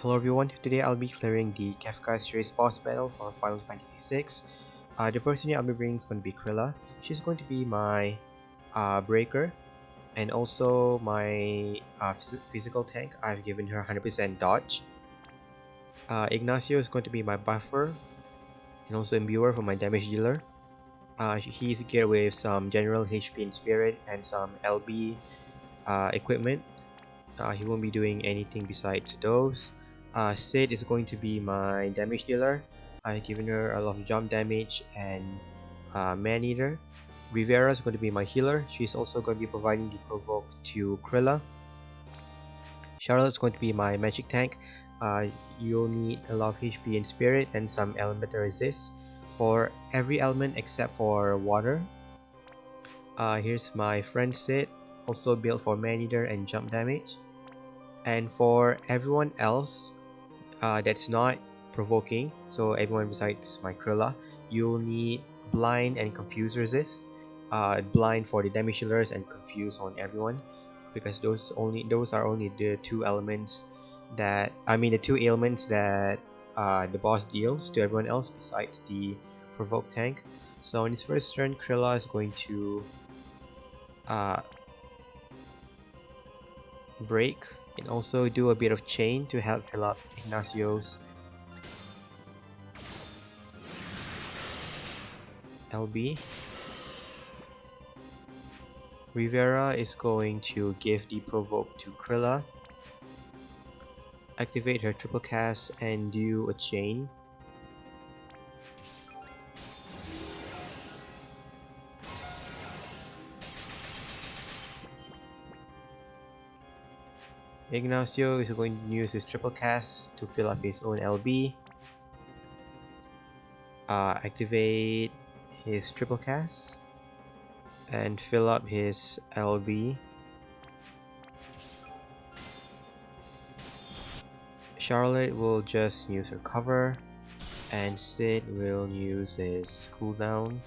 Hello everyone, today I'll be clearing the Kefka series boss battle for Final Fantasy VI. The person I'll be bringing is going to be Krilla. She's going to be my breaker and also my physical tank. I've given her 100% dodge. Ignacio is going to be my buffer and also imbuer for my damage dealer. He's geared with some general HP and spirit and some LB equipment. He won't be doing anything besides those. Sid is going to be my damage dealer. I've given her a lot of jump damage and man eater. Rivera is going to be my healer. She's also going to be providing the provoke to Krilla. Charlotte's going to be my magic tank. You'll need a lot of HP and spirit and some elemental resist for every element except for water. Here's my friend Sid, also built for man eater and jump damage. And for everyone else that's not provoking, so everyone besides my Krilla, you'll need blind and confuse resist. Blind for the damage dealers and confuse on everyone, because those are only the two elements that the two ailments that the boss deals to everyone else besides the provoke tank. So in his first turn, Krilla is going to break and also do a bit of chain to help fill up Ignacio's LB. Rivera is going to give the provoke to Krilla, activate her triple cast and do a chain. Ignacio is going to use his triple cast to fill up his own LB. Activate his triple cast and fill up his LB. Charlotte will just use her cover, and Sid will use his cooldown.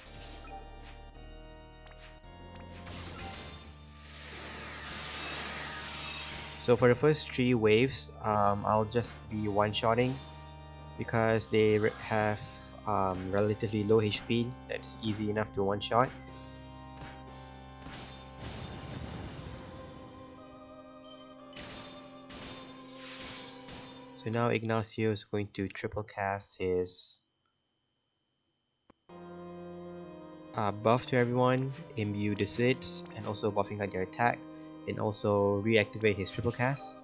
So for the first 3 waves, I'll just be one-shotting because they have relatively low HP. That's easy enough to one-shot. So now Ignacio is going to triple cast his buff to everyone, imbue the Sids, and also buffing out their attack, and also reactivate his triple cast.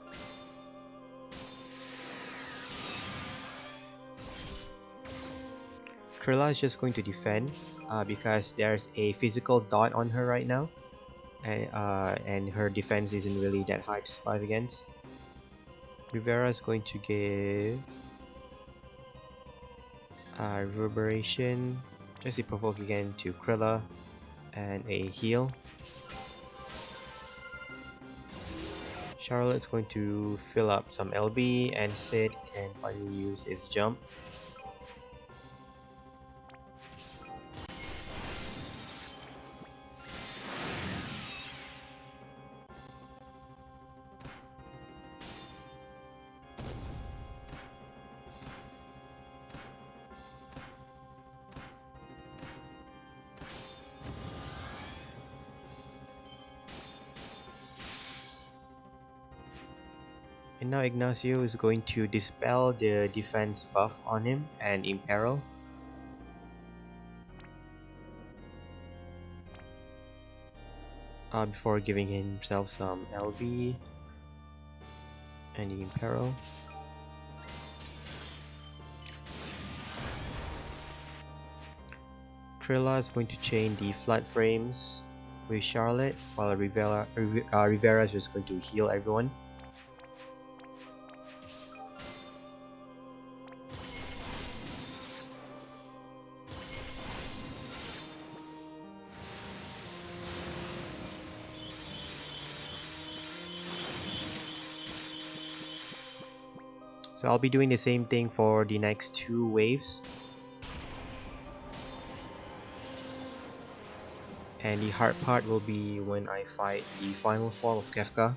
Krilla is just going to defend because there's a physical dot on her right now, and her defense isn't really that high to survive against. Rivera is going to give Reverberation, just a provoke again to Krilla, and a heal. Charlotte's going to fill up some LB, and Sid can finally use his jump. And now Ignacio is going to dispel the defense buff on him and imperil. Before giving himself some LB and the imperil. Krilla is going to chain the flat frames with Charlotte, while Rivera is just going to heal everyone. So I'll be doing the same thing for the next 2 waves. And the hard part will be when I fight the final form of Kefka.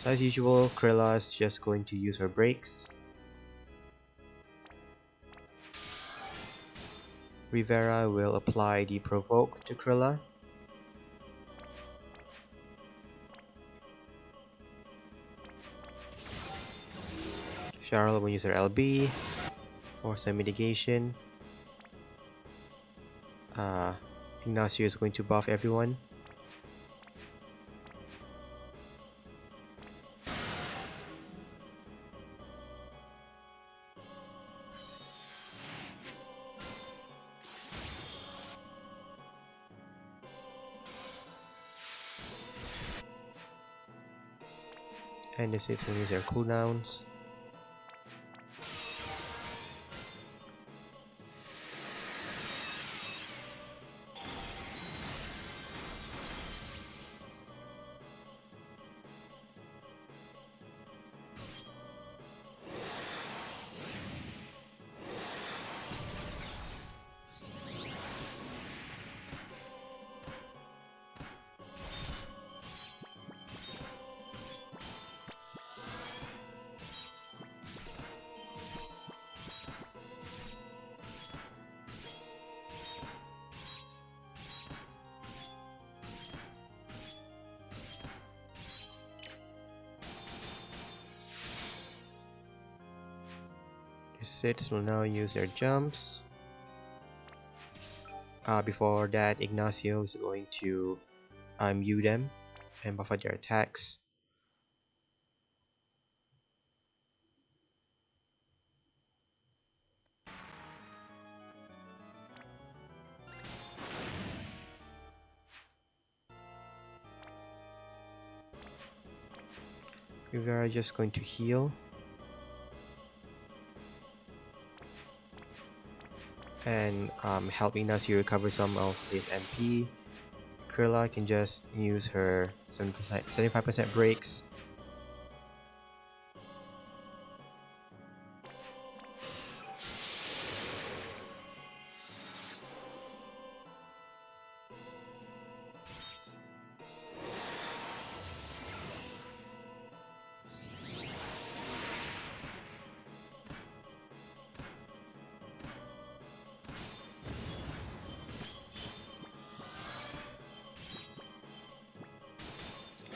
So as usual, Krilla is just going to use her breaks. Rivera will apply the provoke to Krilla. Charlotte will use her LB for some mitigation. Ignacio is going to buff everyone. And the Sits will use their cooldowns. The Sits will now use their jumps. Before that, Ignacio is going to mute them and buff out their attacks. We are just going to heal and help Ignacio recover some of his MP. Krilla can just use her 75% breaks.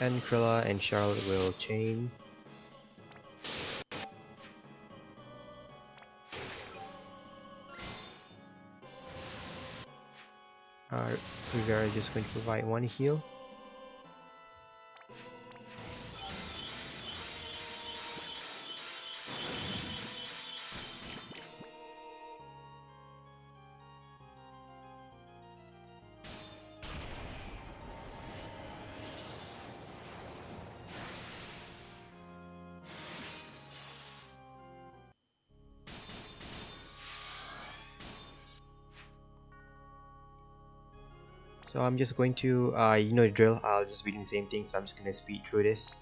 And Krilla and Charlotte will chain. We are just going to provide one heal. So I'm just going to, you know the drill, I'll just be doing the same thing, so I'm just going to speed through this.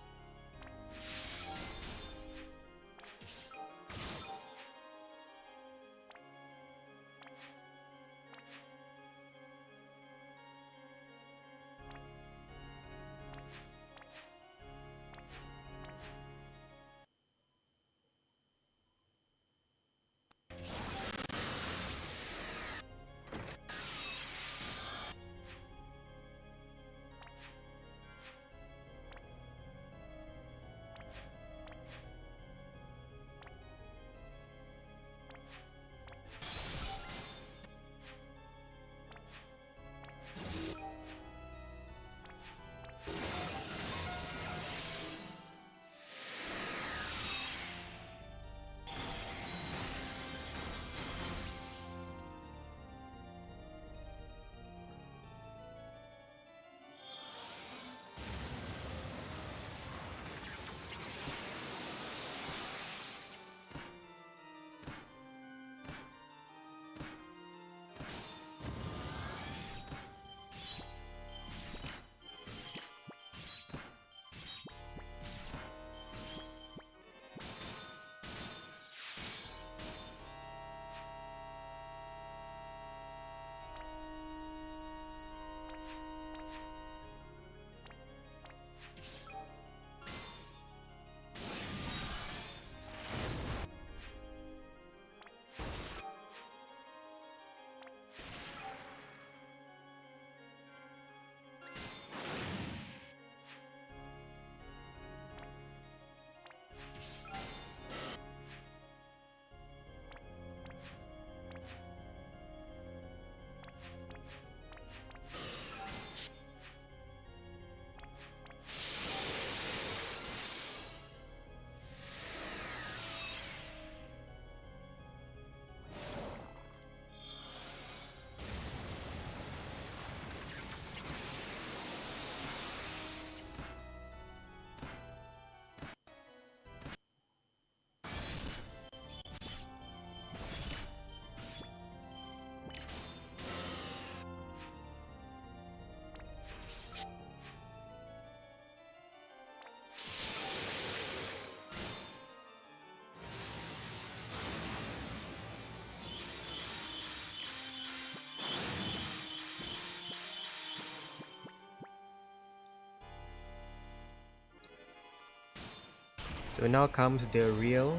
So now comes the real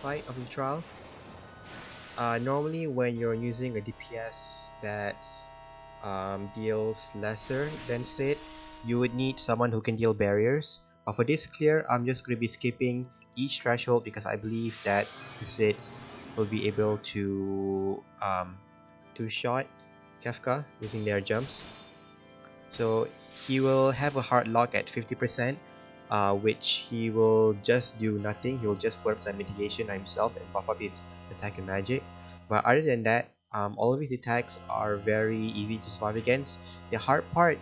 fight of the trial. Normally when you're using a DPS that deals lesser than Sid, you would need someone who can deal barriers. But for this clear, I'm just going to be skipping each threshold because I believe that the Sids will be able to two-shot Kefka using their jumps. So he will have a hard lock at 50%, which he will just do nothing. He will just put up some mitigation on himself and buff up his attack and magic. But other than that, all of his attacks are very easy to survive against. The hard part,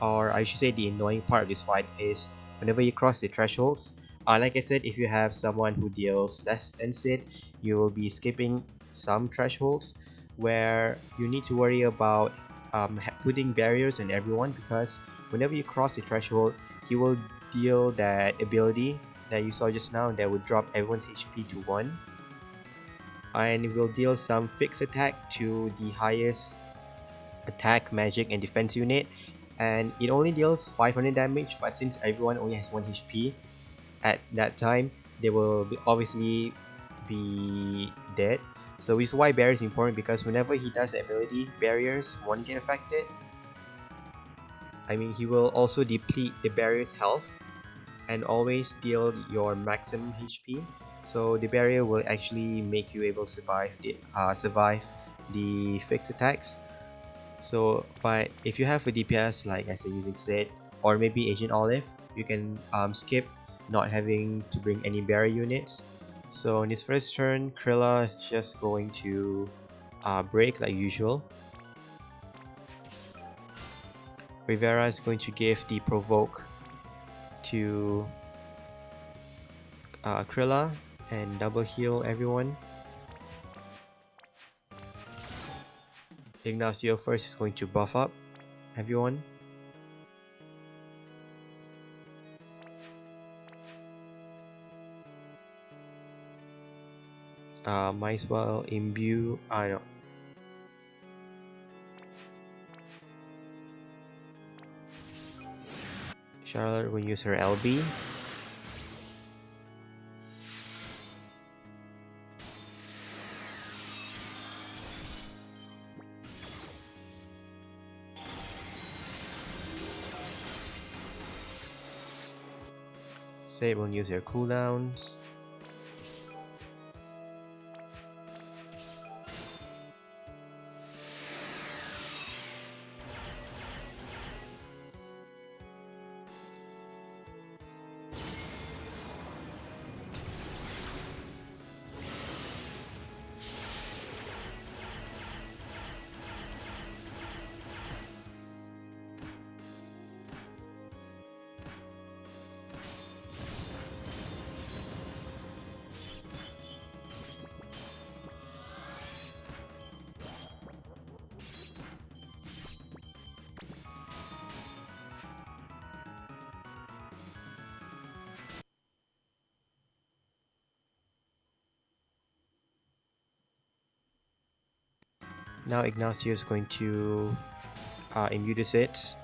or I should say the annoying part of this fight, is whenever you cross the thresholds. Like I said, if you have someone who deals less than Sid, you will be skipping some thresholds where you need to worry about putting barriers on everyone, because whenever you cross the threshold, he will deal that ability that you saw just now that would drop everyone's HP to 1, and will deal some fixed attack to the highest attack, magic, and defense unit, and it only deals 500 damage, but since everyone only has 1 HP at that time, they will obviously be dead. So this is why barrier is important, because whenever he does the ability, barriers won't get affected. I mean, he will also deplete the barrier's health and always deal your maximum HP. So the barrier will actually make you able to survive the fixed attacks. So, but if you have a DPS like I said using Sid or maybe Agent Olive, you can skip not having to bring any barrier units. So in his first turn, Krilla is just going to break like usual. Rivera is going to give the provoke to Krilla and double heal everyone. Ignacio first is going to buff up everyone. Might as well imbue. No. Charlotte will use her LB. Sade will use her cooldowns. Now Ignacio is going to imbue the Sids.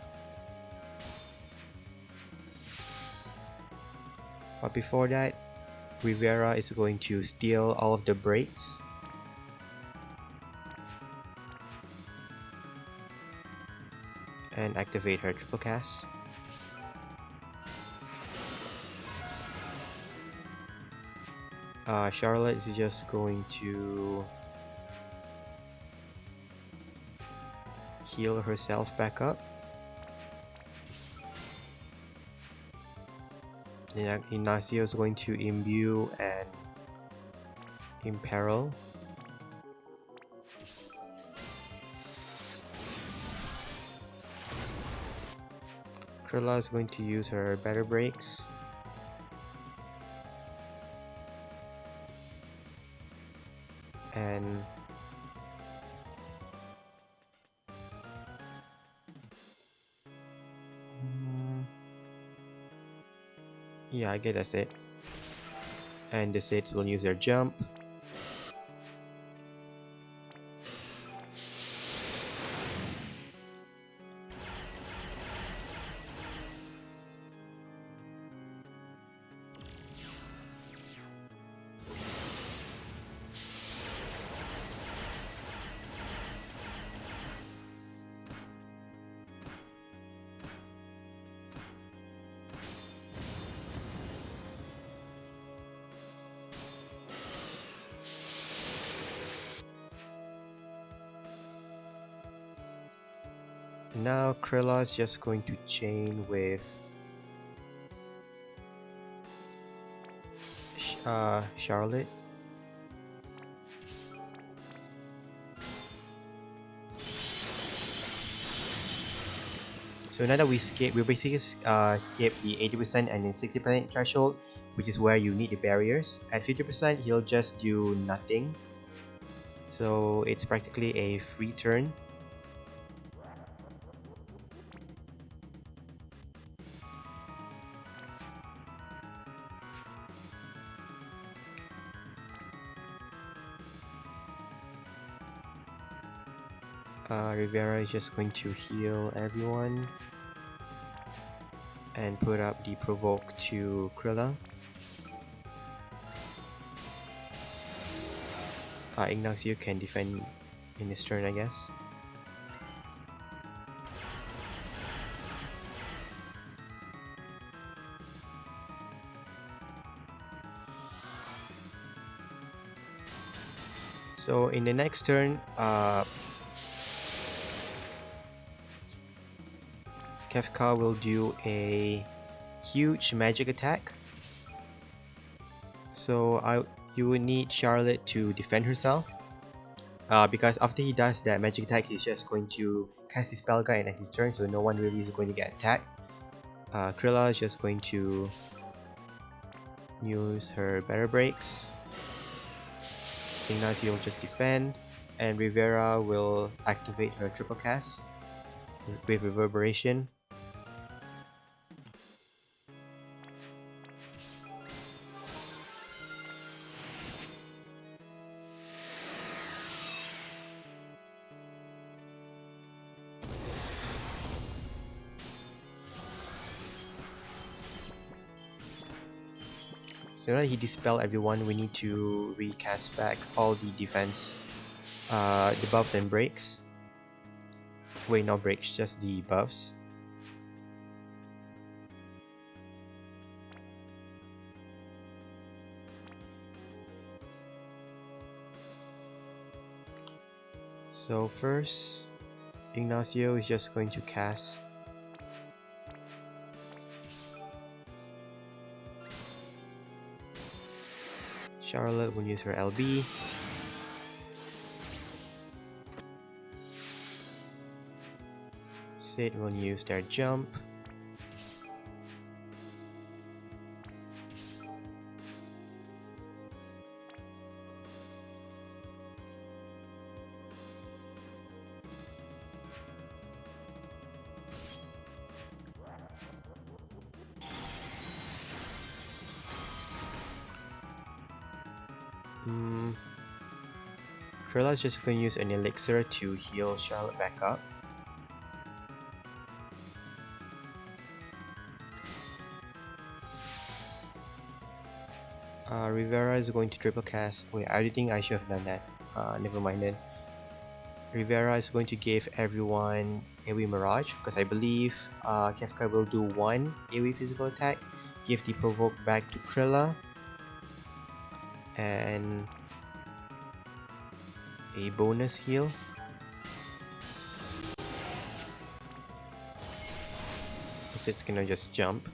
But before that, Rivera is going to steal all of the breaks. And activate her triple cast. Charlotte is just going to heal herself back up. Then Ignacio is going to imbue and imperil. Krilla is going to use her better breaks. And yeah, I guess that's it. And the Sids will use their jump. Now Krilla is just going to chain with Charlotte. So now that we basically skip the 80% and then 60% threshold, which is where you need the barriers. At 50%, he'll just do nothing. So it's practically a free turn. Rivera is just going to heal everyone and put up the provoke to Krilla. Ignacio can defend in his turn, I guess. So in the next turn, Kefka will do a huge magic attack. So you will need Charlotte to defend herself. Because after he does that magic attack, he's just going to cast his spell guide at his turn, so no one really is going to get attacked. Krilla is just going to use her better breaks. Ignacio will just defend, and Rivera will activate her triple cast with reverberation. So now that he dispelled everyone, we need to recast back all the defense debuffs and breaks. Wait, not breaks, just the buffs. So first, Ignacio is just going to cast Charlotte will use her LB. Sid will use their jump. Krilla's just going to use an elixir to heal Charlotte back up. Rivera is going to triple cast. Wait, I think I should have done that. Never mind then. Rivera is going to give everyone AoE Mirage because I believe Kefka will do one AoE physical attack. Give the provoke back to Krilla. And a bonus heal. So it's gonna just jump.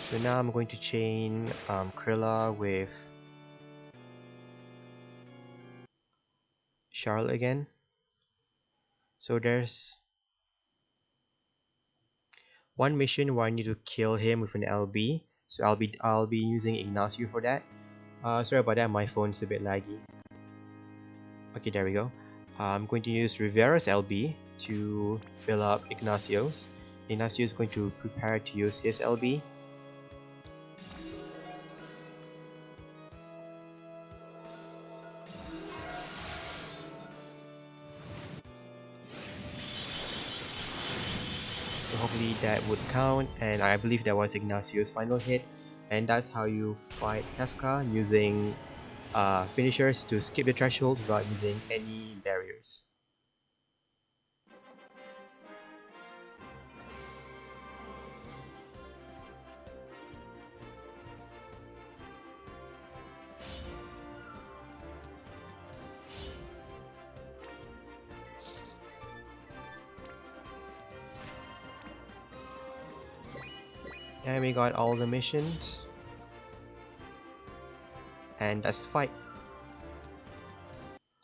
So now I'm going to chain Krilla with Charlotte again. So there's one mission where I need to kill him with an LB. So I'll be using Ignacio for that. Sorry about that, my phone's a bit laggy. Okay, there we go. I'm going to use Rivera's LB to fill up Ignacio's. Ignacio is going to prepare to use his LB. hopefully that would count, and I believe that was Ignacio's final hit. And that's how you fight Kefka, using finishers to skip the threshold without using any barriers. And we got all the missions. And let's fight.